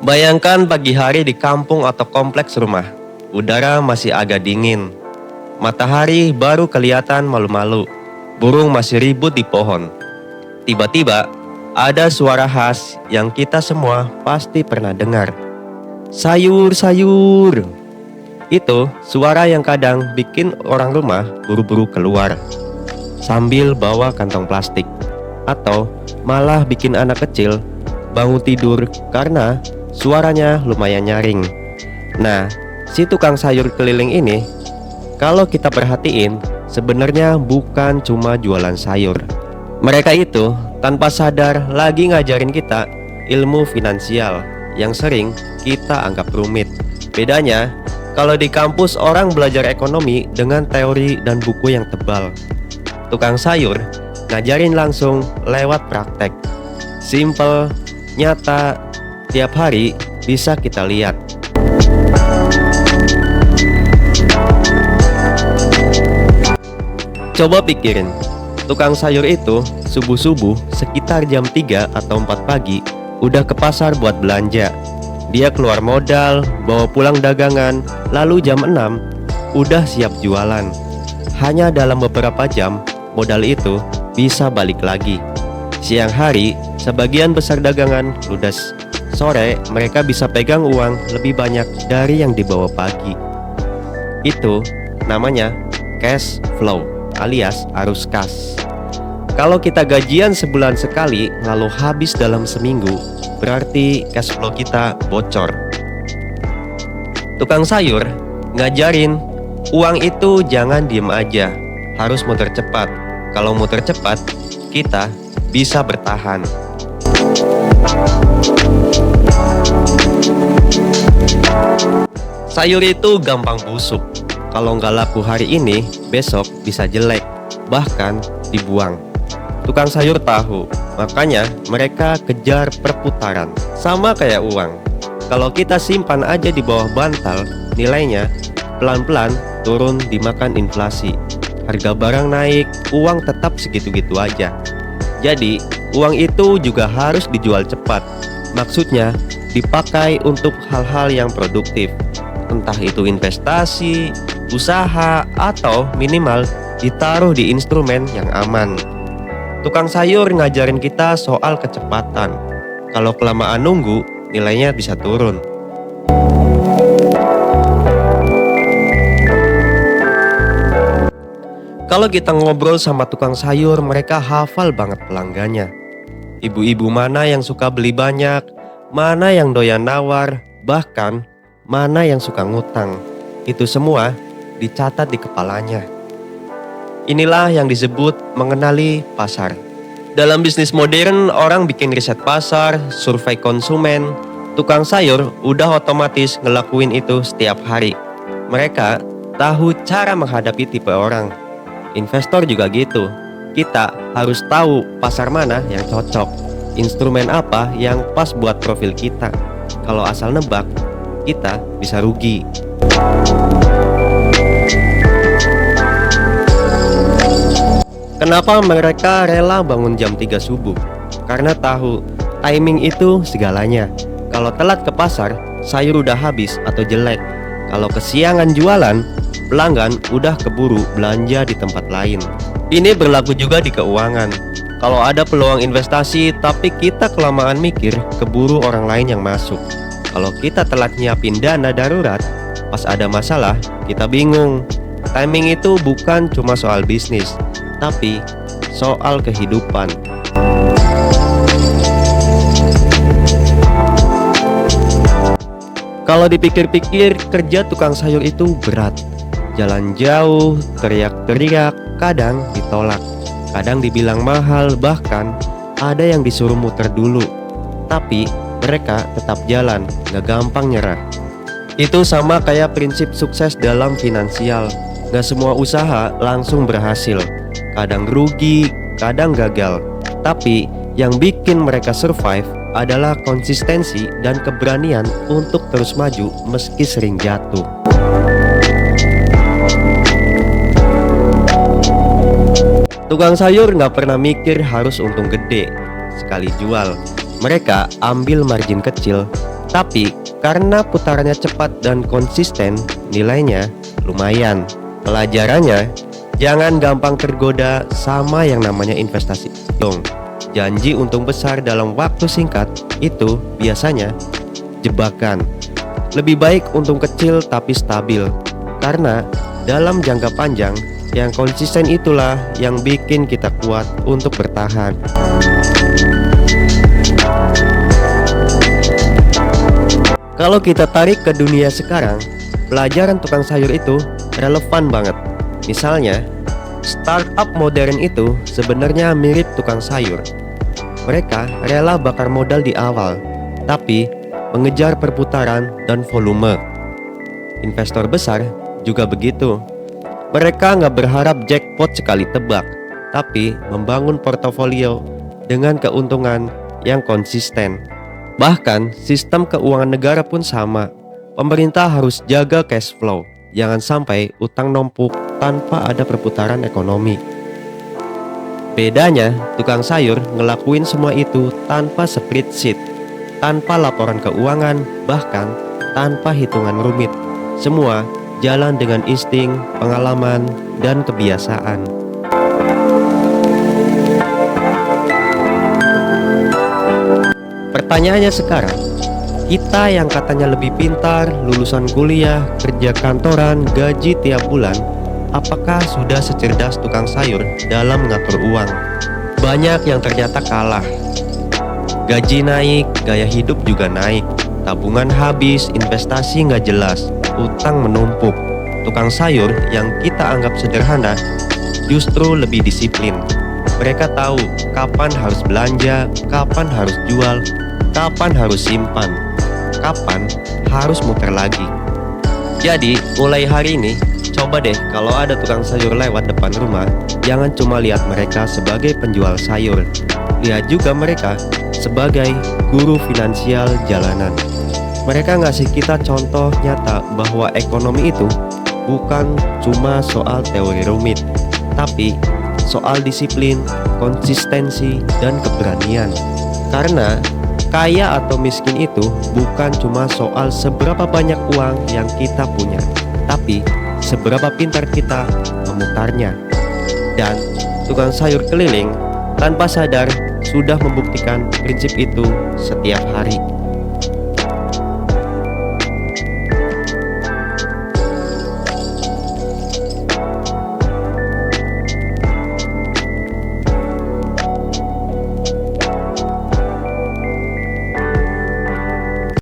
Bayangkan pagi hari di kampung atau kompleks rumah. Udara masih agak dingin. Matahari baru kelihatan malu-malu. Burung masih ribut di pohon. Tiba-tiba, ada suara khas yang kita semua pasti pernah dengar. Sayur, sayur. Itu suara yang kadang bikin orang rumah buru-buru keluar sambil bawa kantong plastik. Atau malah bikin anak kecil bangun tidur karena suaranya lumayan nyaring. Nah, si tukang sayur keliling ini, kalau kita perhatiin, sebenarnya bukan cuma jualan sayur. Mereka itu tanpa sadar lagi ngajarin kita ilmu finansial yang sering kita anggap rumit. Bedanya, kalau di kampus orang belajar ekonomi dengan teori dan buku yang tebal. Tukang sayur ngajarin langsung lewat praktek. Simple, nyata, tiap hari bisa kita lihat. Coba pikirin, tukang sayur itu subuh-subuh sekitar jam 3 atau 4 pagi udah ke pasar buat belanja. Dia keluar modal, bawa pulang dagangan, lalu jam 6 udah siap jualan. Hanya dalam beberapa jam, modal itu bisa balik lagi. Siang hari, sebagian besar dagangan ludes. Sore, mereka bisa pegang uang lebih banyak dari yang dibawa pagi. Itu namanya cash flow alias arus kas. Kalau kita gajian sebulan sekali lalu habis dalam seminggu, berarti cash flow kita bocor. Tukang sayur ngajarin uang itu jangan diem aja, harus muter cepat. Kalau muter cepat, kita bisa bertahan. Sayur itu gampang busuk. Kalau nggak laku hari ini, besok bisa jelek, bahkan dibuang. Tukang sayur tahu, makanya mereka kejar perputaran. Sama kayak uang. Kalau kita simpan aja di bawah bantal, nilainya pelan-pelan turun dimakan inflasi. Harga barang naik, uang tetap segitu-gitu aja. Jadi, uang itu juga harus dijual cepat. Maksudnya, dipakai untuk hal-hal yang produktif. Entah itu investasi, usaha, atau minimal ditaruh di instrumen yang aman. Tukang sayur ngajarin kita soal kecepatan. Kalau kelamaan nunggu, nilainya bisa turun. Kalau kita ngobrol sama tukang sayur, mereka hafal banget pelanggannya. Ibu-ibu mana yang suka beli banyak, mana yang doyan nawar, bahkan mana yang suka ngutang. Itu semua dicatat di kepalanya. Inilah yang disebut mengenali pasar. Dalam bisnis modern, orang bikin riset pasar, survei konsumen. Tukang sayur udah otomatis ngelakuin itu setiap hari. Mereka tahu cara menghadapi tipe orang. Investor juga gitu. Kita harus tahu pasar mana yang cocok, instrumen apa yang pas buat profil kita. Kalau asal nebak, kita bisa rugi. Kenapa mereka rela bangun jam 3 subuh? Karena tahu timing itu segalanya. Kalau telat ke pasar, sayur udah habis atau jelek. Kalau kesiangan jualan, pelanggan udah keburu belanja di tempat lain. Ini berlaku juga di keuangan. Kalau ada peluang investasi tapi kita kelamaan mikir, keburu orang lain yang masuk. Kalau kita telat nyiapin dana darurat, pas ada masalah, kita bingung. Timing itu bukan cuma soal bisnis, tapi soal kehidupan. Kalau dipikir-pikir, kerja tukang sayur itu berat. Jalan jauh, teriak-teriak, kadang ditolak, kadang dibilang mahal, bahkan ada yang disuruh muter dulu. Tapi mereka tetap jalan, gak gampang nyerah. Itu sama kayak prinsip sukses dalam finansial. Gak semua usaha langsung berhasil. Kadang rugi, kadang gagal. Tapi yang bikin mereka survive adalah konsistensi dan keberanian untuk terus maju meski sering jatuh. Tukang sayur nggak pernah mikir harus untung gede sekali jual. Mereka ambil margin kecil Tapi karena putarannya cepat dan konsisten, nilainya lumayan. Pelajarannya, jangan gampang tergoda sama yang namanya investasi bodong. Janji untung besar dalam waktu singkat itu biasanya jebakan. Lebih baik untung kecil tapi stabil. Karena dalam jangka panjang, yang konsisten itulah yang bikin kita kuat untuk bertahan. Kalau kita tarik ke dunia sekarang, pelajaran tukang sayur itu relevan banget. Misalnya, startup modern itu sebenarnya mirip tukang sayur. Mereka rela bakar modal di awal, tapi mengejar perputaran dan volume. Investor besar juga begitu. Mereka nggak berharap jackpot sekali tebak, tapi membangun portofolio dengan keuntungan yang konsisten. Bahkan sistem keuangan negara pun sama. Pemerintah harus jaga cash flow, jangan sampai utang numpuk tanpa ada perputaran ekonomi. Bedanya, tukang sayur ngelakuin semua itu tanpa spreadsheet, tanpa laporan keuangan, bahkan tanpa hitungan rumit. Semua jalan dengan insting, pengalaman, dan kebiasaan. Pertanyaannya sekarang, kita yang katanya lebih pintar, lulusan kuliah, kerja kantoran, gaji tiap bulan, apakah sudah secerdas tukang sayur dalam mengatur uang? Banyak yang ternyata kalah. Gaji naik, gaya hidup juga naik, tabungan habis, investasi nggak jelas, utang menumpuk. Tukang sayur yang kita anggap sederhana justru lebih disiplin. Mereka tahu kapan harus belanja, kapan harus jual, kapan harus simpan, kapan harus muter lagi. Jadi mulai hari ini, coba deh kalau ada tukang sayur lewat depan rumah, jangan cuma lihat mereka sebagai penjual sayur. Lihat juga mereka sebagai guru finansial jalanan. Mereka ngasih kita contoh nyata bahwa ekonomi itu bukan cuma soal teori rumit, tapi soal disiplin, konsistensi, dan keberanian. Karena kaya atau miskin itu bukan cuma soal seberapa banyak uang yang kita punya, tapi seberapa pintar kita memutarnya. Dan tukang sayur keliling tanpa sadar sudah membuktikan prinsip itu setiap hari.